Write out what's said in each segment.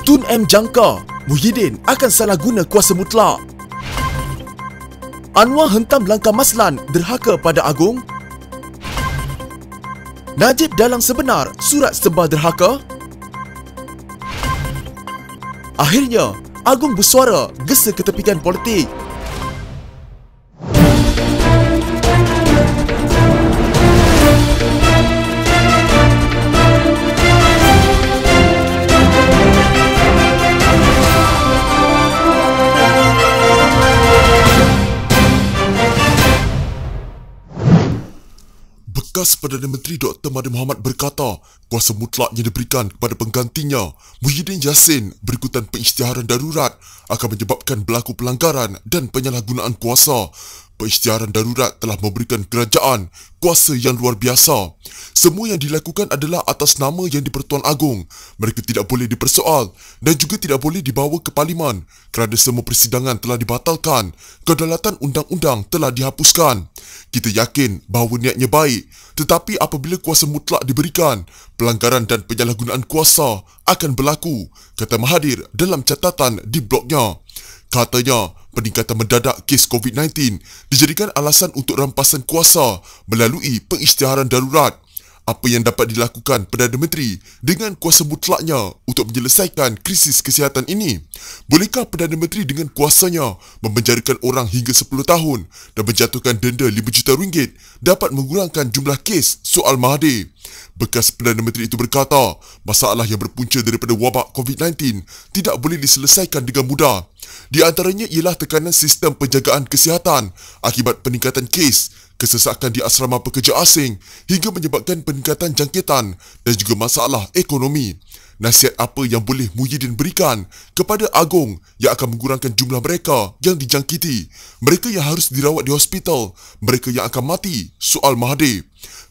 Tun M jangka Muhyiddin akan salah guna kuasa mutlak. Anwar hentam langkah Maslan derhaka pada Agong. Najib dalang sebenar surat sembah derhaka. Akhirnya, Agong bersuara gesa ketepikan politik. Bekas Perdana Menteri Dr. Mahathir Mohamad berkata kuasa mutlak yang diberikan kepada penggantinya Muhyiddin Yassin berikutan pengisytiharan darurat akan menyebabkan berlaku pelanggaran dan penyalahgunaan kuasa. Pengisytiharan darurat telah memberikan kerajaan kuasa yang luar biasa. Semua yang dilakukan adalah atas nama yang di-Pertuan Agong. Mereka tidak boleh dipersoal dan juga tidak boleh dibawa ke Parlimen kerana semua persidangan telah dibatalkan. Kedaulatan undang-undang telah dihapuskan. Kita yakin bahawa niatnya baik, tetapi apabila kuasa mutlak diberikan, pelanggaran dan penyalahgunaan kuasa akan berlaku, kata Mahathir dalam catatan di blognya. Katanya, peningkatan mendadak kes COVID-19 dijadikan alasan untuk rampasan kuasa melalui pengisytiharan darurat. Apa yang dapat dilakukan Perdana Menteri dengan kuasa mutlaknya untuk menyelesaikan krisis kesihatan ini? Bolehkah Perdana Menteri dengan kuasanya memenjarakan orang hingga 10 tahun dan menjatuhkan denda 5 juta ringgit dapat mengurangkan jumlah kes soal Mahathir? Bekas Perdana Menteri itu berkata, masalah yang berpunca daripada wabak COVID-19 tidak boleh diselesaikan dengan mudah. Di antaranya ialah tekanan sistem penjagaan kesihatan akibat peningkatan kes, kesesakan di asrama pekerja asing hingga menyebabkan peningkatan jangkitan dan juga masalah ekonomi. Nasihat apa yang boleh Muhyiddin berikan kepada Agong yang akan mengurangkan jumlah mereka yang dijangkiti, mereka yang harus dirawat di hospital, mereka yang akan mati soal Mahathir?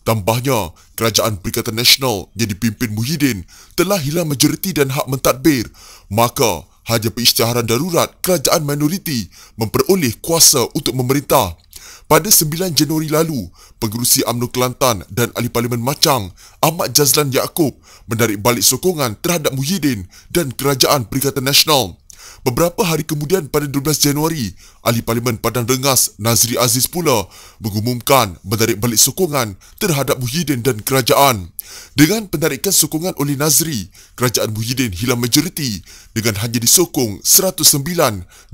Tambahnya, Kerajaan Perikatan Nasional yang dipimpin Muhyiddin telah hilang majoriti dan hak mentadbir, maka hanya pengisytiharan darurat kerajaan minoriti memperoleh kuasa untuk memerintah. Pada 9 Januari lalu, Pengerusi UMNO Kelantan dan Ahli Parlimen Machang, Ahmad Jazlan Yaakob, menarik balik sokongan terhadap Muhyiddin dan Kerajaan Perikatan Nasional. Beberapa hari kemudian pada 12 Januari, Ahli Parlimen Padang Rengas Nazri Aziz pula mengumumkan menarik balik sokongan terhadap Muhyiddin dan kerajaan. Dengan penarikan sokongan oleh Nazri, kerajaan Muhyiddin hilang majoriti dengan hanya disokong 109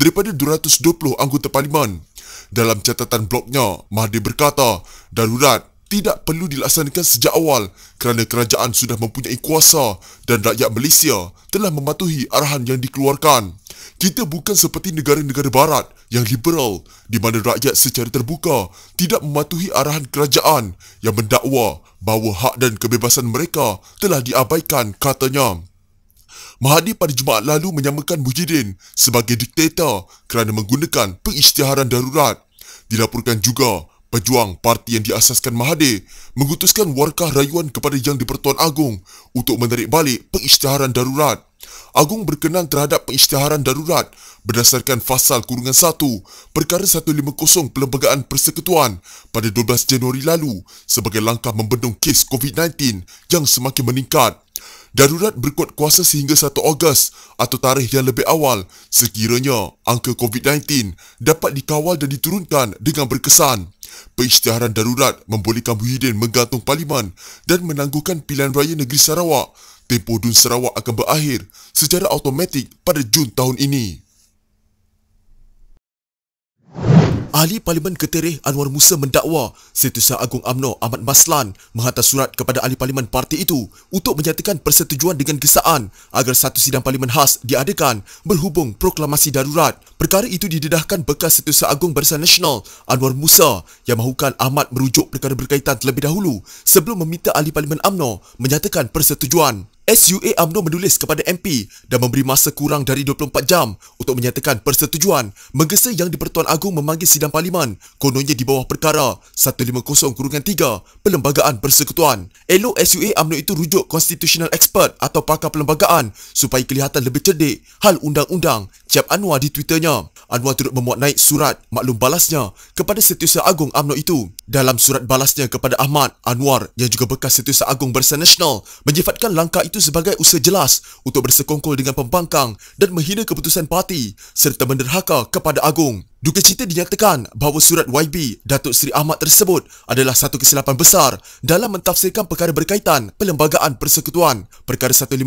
daripada 220 anggota Parlimen. Dalam catatan blognya, Mahathir berkata, darurat tidak perlu dilaksanakan sejak awal kerana kerajaan sudah mempunyai kuasa dan rakyat Malaysia telah mematuhi arahan yang dikeluarkan. Kita bukan seperti negara-negara barat yang liberal di mana rakyat secara terbuka tidak mematuhi arahan kerajaan yang mendakwa bahawa hak dan kebebasan mereka telah diabaikan, katanya. Mahathir pada Jumaat lalu menyamakan Muhyiddin sebagai diktator kerana menggunakan pengisytiharan darurat. Dilaporkan juga, pejuang parti yang diasaskan Mahathir mengutuskan warkah rayuan kepada Yang di-Pertuan Agong untuk menarik balik pengisytiharan darurat. Agong berkenan terhadap pengisytiharan darurat berdasarkan Fasal Kurungan 1 Perkara 150 Perlembagaan Persekutuan pada 12 Januari lalu sebagai langkah membendung kes COVID-19 yang semakin meningkat. Darurat berkuat kuasa sehingga 1 Ogos atau tarikh yang lebih awal sekiranya angka COVID-19 dapat dikawal dan diturunkan dengan berkesan. Pengisytiharan darurat membolehkan Muhyiddin menggantung Parlimen dan menangguhkan pilihan raya negeri Sarawak. Tempoh DUN Sarawak akan berakhir secara automatik pada Jun tahun ini. Ahli Parlimen Ketereh Anwar Musa mendakwa Setiausaha Agung UMNO Ahmad Maslan menghantar surat kepada Ahli Parlimen parti itu untuk menyatakan persetujuan dengan gesaan agar satu sidang Parlimen khas diadakan berhubung proklamasi darurat. Perkara itu didedahkan bekas Setiausaha Agung Barisan Nasional Anwar Musa yang mahukan Ahmad merujuk perkara berkaitan terlebih dahulu sebelum meminta Ahli Parlimen UMNO menyatakan persetujuan. SUA UMNO menulis kepada MP dan memberi masa kurang dari 24 jam untuk menyatakan persetujuan menggesa Yang di-Pertuan Agong memanggil sidang Parlimen kononnya di bawah perkara 150-3 Perlembagaan Persekutuan. Elok SUA UMNO itu rujuk constitutional expert atau pakar perlembagaan supaya kelihatan lebih cerdik hal undang-undang, Cap Anwar di Twitternya. Anwar turut memuat naik surat maklum balasnya kepada Setiausaha Agung UMNO itu. Dalam surat balasnya kepada Ahmad, Anwar yang juga bekas Setiausaha Agung Barisan Nasional menyifatkan langkah itu sebagai usaha jelas untuk bersekongkol dengan pembangkang dan menghina keputusan parti serta menderhaka kepada Agong. Duka cita dinyatakan bahawa surat YB Datuk Seri Ahmad tersebut adalah satu kesilapan besar dalam mentafsirkan perkara berkaitan Perlembagaan Persekutuan Perkara 150-3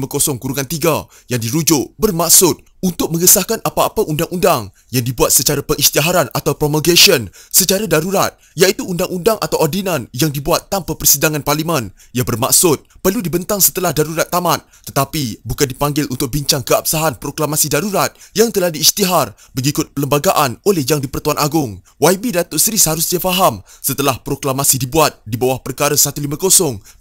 yang dirujuk bermaksud untuk mengesahkan apa-apa undang-undang yang dibuat secara pengisytiharan atau promulgation secara darurat, iaitu undang-undang atau ordinan yang dibuat tanpa persidangan parlimen yang bermaksud perlu dibentang setelah darurat tamat tetapi bukan dipanggil untuk bincang keabsahan proklamasi darurat yang telah diisytihar mengikut perlembagaan oleh Yang di-Pertuan Agong. YB Datuk Seri seharusnya faham setelah proklamasi dibuat di bawah Perkara 150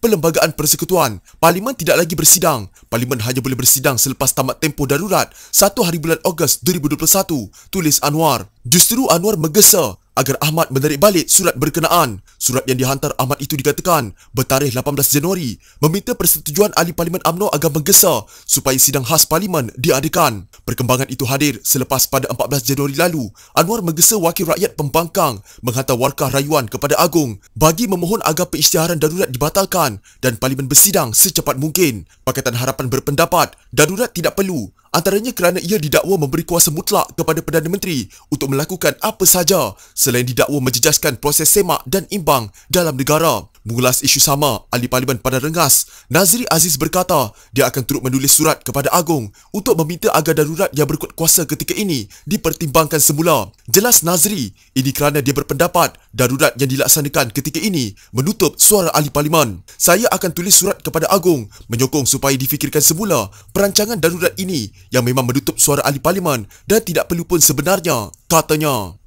Perlembagaan Persekutuan, Parlimen tidak lagi bersidang. Parlimen hanya boleh bersidang selepas tamat tempoh darurat 1 hari bulan Ogos 2021, tulis Anwar. Justru Anwar menggesa agar Ahmad menarik balik surat berkenaan. Surat yang dihantar Ahmad itu dikatakan bertarikh 18 Januari meminta persetujuan Ahli Parlimen UMNO agar menggesa supaya sidang khas Parlimen diadakan. Perkembangan itu hadir selepas pada 14 Januari lalu, Anwar menggesa wakil rakyat pembangkang menghantar warkah rayuan kepada Agong bagi memohon agar pengisytiharan darurat dibatalkan dan Parlimen bersidang secepat mungkin. Pakatan Harapan berpendapat darurat tidak perlu, antaranya kerana ia didakwa memberi kuasa mutlak kepada Perdana Menteri untuk melakukan apa sahaja selain didakwa menjejaskan proses semak dan imbang dalam negara. Mengulas isu sama, Ahli Parlimen Padang Rengas, Nazri Aziz berkata dia akan turut menulis surat kepada Agong untuk meminta agar darurat yang berkuat kuasa ketika ini dipertimbangkan semula. Jelas Nazri, ini kerana dia berpendapat darurat yang dilaksanakan ketika ini menutup suara Ahli Parlimen. Saya akan tulis surat kepada Agong menyokong supaya difikirkan semula perancangan darurat ini yang memang menutup suara Ahli Parlimen dan tidak perlu pun sebenarnya, katanya.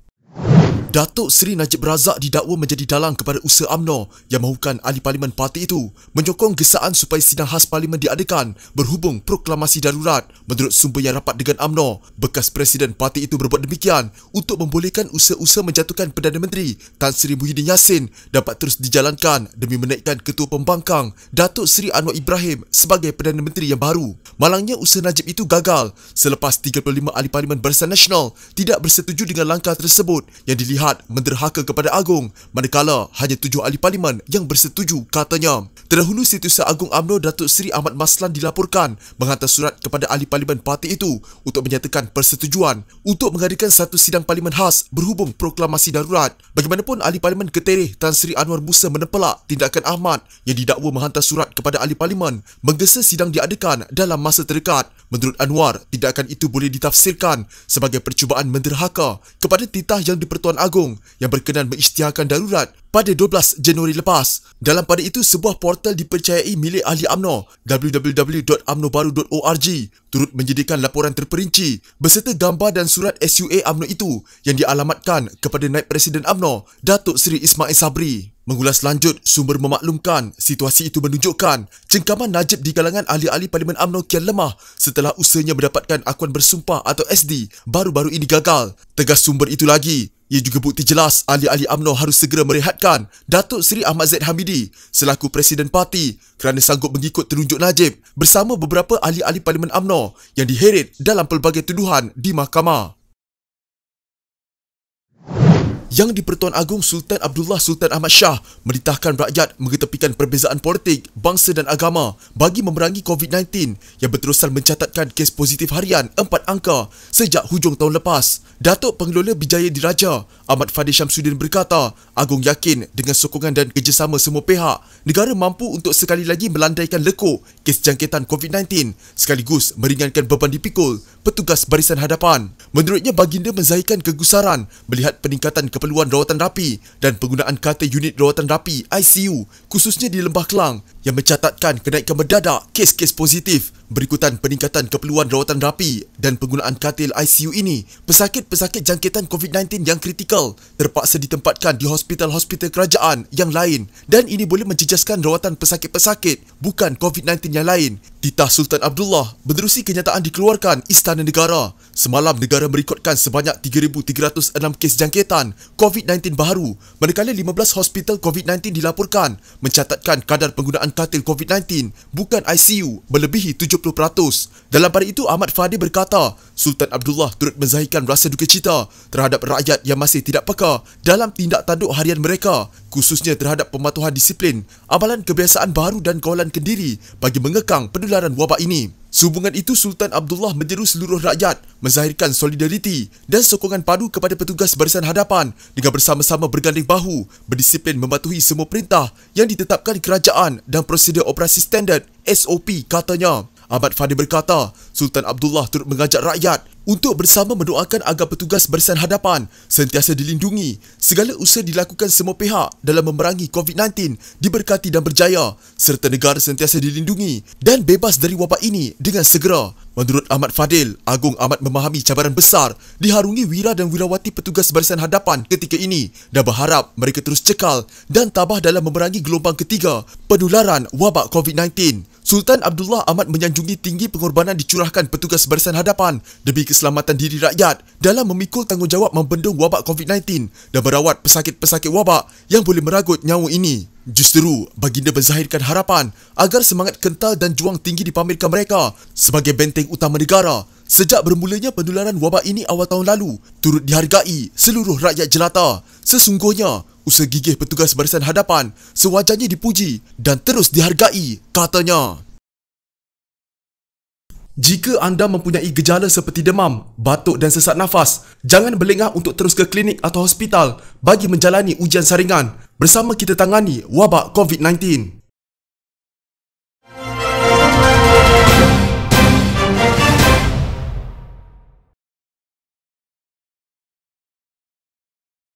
Datuk Seri Najib Razak didakwa menjadi dalang kepada usaha UMNO yang mahukan Ahli Parlimen parti itu menyokong gesaan supaya sidang khas Parlimen diadakan berhubung proklamasi darurat. Menurut sumber yang rapat dengan UMNO, bekas Presiden parti itu berbuat demikian untuk membolehkan usaha-usaha menjatuhkan Perdana Menteri Tan Sri Muhyiddin Yassin dapat terus dijalankan demi menaikkan Ketua Pembangkang Datuk Seri Anwar Ibrahim sebagai Perdana Menteri yang baru. Malangnya usaha Najib itu gagal selepas 35 Ahli Parlimen Barisan Nasional tidak bersetuju dengan langkah tersebut yang dilihat menderhaka kepada Agong, manakala hanya 7 Ahli Parlimen yang bersetuju, katanya. Terdahulu Setiausaha Agung UMNO Datuk Seri Ahmad Maslan dilaporkan menghantar surat kepada Ahli Parlimen parti itu untuk menyatakan persetujuan untuk mengadakan satu sidang parlimen khas berhubung proklamasi darurat. Bagaimanapun Ahli Parlimen Ketereh Tan Sri Anwar Musa menepelak tindakan Ahmad yang didakwa menghantar surat kepada Ahli Parlimen menggesa sidang diadakan dalam masa terdekat. Menurut Anwar, tindakan itu boleh ditafsirkan sebagai percubaan menderhaka kepada titah Yang di-Pertuan Agong yang berkenan mengisytiharkan darurat pada 12 Januari lepas. Dalam pada itu, sebuah portal dipercayai milik ahli UMNO www.umnobaru.org turut menyediakan laporan terperinci beserta gambar dan surat SUA UMNO itu yang dialamatkan kepada Naib Presiden UMNO Datuk Seri Ismail Sabri. Mengulas lanjut, sumber memaklumkan situasi itu menunjukkan cengkaman Najib di kalangan ahli-ahli Parlimen UMNO kian lemah setelah usahanya mendapatkan akuan bersumpah atau SD baru-baru ini gagal. Tegas sumber itu lagi, ia juga bukti jelas ahli-ahli UMNO harus segera merehatkan Datuk Seri Ahmad Zaid Hamidi selaku Presiden Parti kerana sanggup mengikut telunjuk Najib bersama beberapa ahli-ahli Parlimen UMNO yang diheret dalam pelbagai tuduhan di mahkamah. Yang di-Pertuan Agong Sultan Abdullah Sultan Ahmad Shah merintahkan rakyat mengetepikan perbezaan politik, bangsa dan agama bagi memerangi COVID-19 yang berterusan mencatatkan kes positif harian 4 angka sejak hujung tahun lepas. Datuk Pengelola Bijaya Diraja Ahmad Fadil Syamsuddin berkata, Agong yakin dengan sokongan dan kerjasama semua pihak, negara mampu untuk sekali lagi melandaikan lekuk kes jangkitan COVID-19 sekaligus meringankan beban dipikul petugas barisan hadapan. Menurutnya, baginda menzahirkan kegusaran melihat peningkatan keperluan rawatan rapi dan penggunaan katil unit rawatan rapi ICU khususnya di Lembah Kelang yang mencatatkan kenaikan mendadak kes-kes positif. Berikutan peningkatan keperluan rawatan rapi dan penggunaan katil ICU ini, pesakit-pesakit jangkitan COVID-19 yang kritikal terpaksa ditempatkan di hospital-hospital kerajaan yang lain dan ini boleh menjejaskan rawatan pesakit-pesakit bukan COVID-19 yang lain. Titah Sultan Abdullah menerusi kenyataan dikeluarkan Istana Negara. Semalam negara merekodkan sebanyak 3,306 kes jangkitan COVID-19 baru, manakala 15 hospital COVID-19 dilaporkan mencatatkan kadar penggunaan katil COVID-19 bukan ICU melebihi 70%. 30%. Dalam pada itu, Ahmad Fadil berkata, Sultan Abdullah turut menzahirkan rasa duka cita terhadap rakyat yang masih tidak peka dalam tindak tanduk harian mereka, khususnya terhadap pematuhan disiplin, amalan kebiasaan baru dan kawalan kendiri bagi mengekang penularan wabak ini. Sehubungan itu, Sultan Abdullah menyeru seluruh rakyat menzahirkan solidariti dan sokongan padu kepada petugas barisan hadapan dengan bersama-sama berganding bahu, berdisiplin mematuhi semua perintah yang ditetapkan kerajaan dan prosedur operasi standard SOP, katanya. Ahmad Fadil berkata, Sultan Abdullah turut mengajak rakyat untuk bersama mendoakan agar petugas barisan hadapan sentiasa dilindungi, segala usaha dilakukan semua pihak dalam memerangi COVID-19 diberkati dan berjaya, serta negara sentiasa dilindungi dan bebas dari wabak ini dengan segera. Menurut Ahmad Fadil, Agung amat memahami cabaran besar diharungi wira dan wirawati petugas barisan hadapan ketika ini dan berharap mereka terus cekal dan tabah dalam memerangi gelombang ketiga penularan wabak COVID-19. Sultan Abdullah amat menyanjungi tinggi pengorbanan dicurahkan petugas barisan hadapan demi keselamatan diri rakyat dalam memikul tanggungjawab membendung wabak COVID-19 dan merawat pesakit-pesakit wabak yang boleh meragut nyawa ini. Justeru, baginda menzahirkan harapan agar semangat kental dan juang tinggi dipamerkan mereka sebagai benteng utama negara. Sejak bermulanya penularan wabak ini awal tahun lalu, turut dihargai seluruh rakyat jelata. Sesungguhnya, usaha gigih petugas barisan hadapan sewajarnya dipuji dan terus dihargai, katanya. Jika anda mempunyai gejala seperti demam, batuk dan sesak nafas, jangan berlengah untuk terus ke klinik atau hospital bagi menjalani ujian saringan. Bersama kita tangani wabak COVID-19.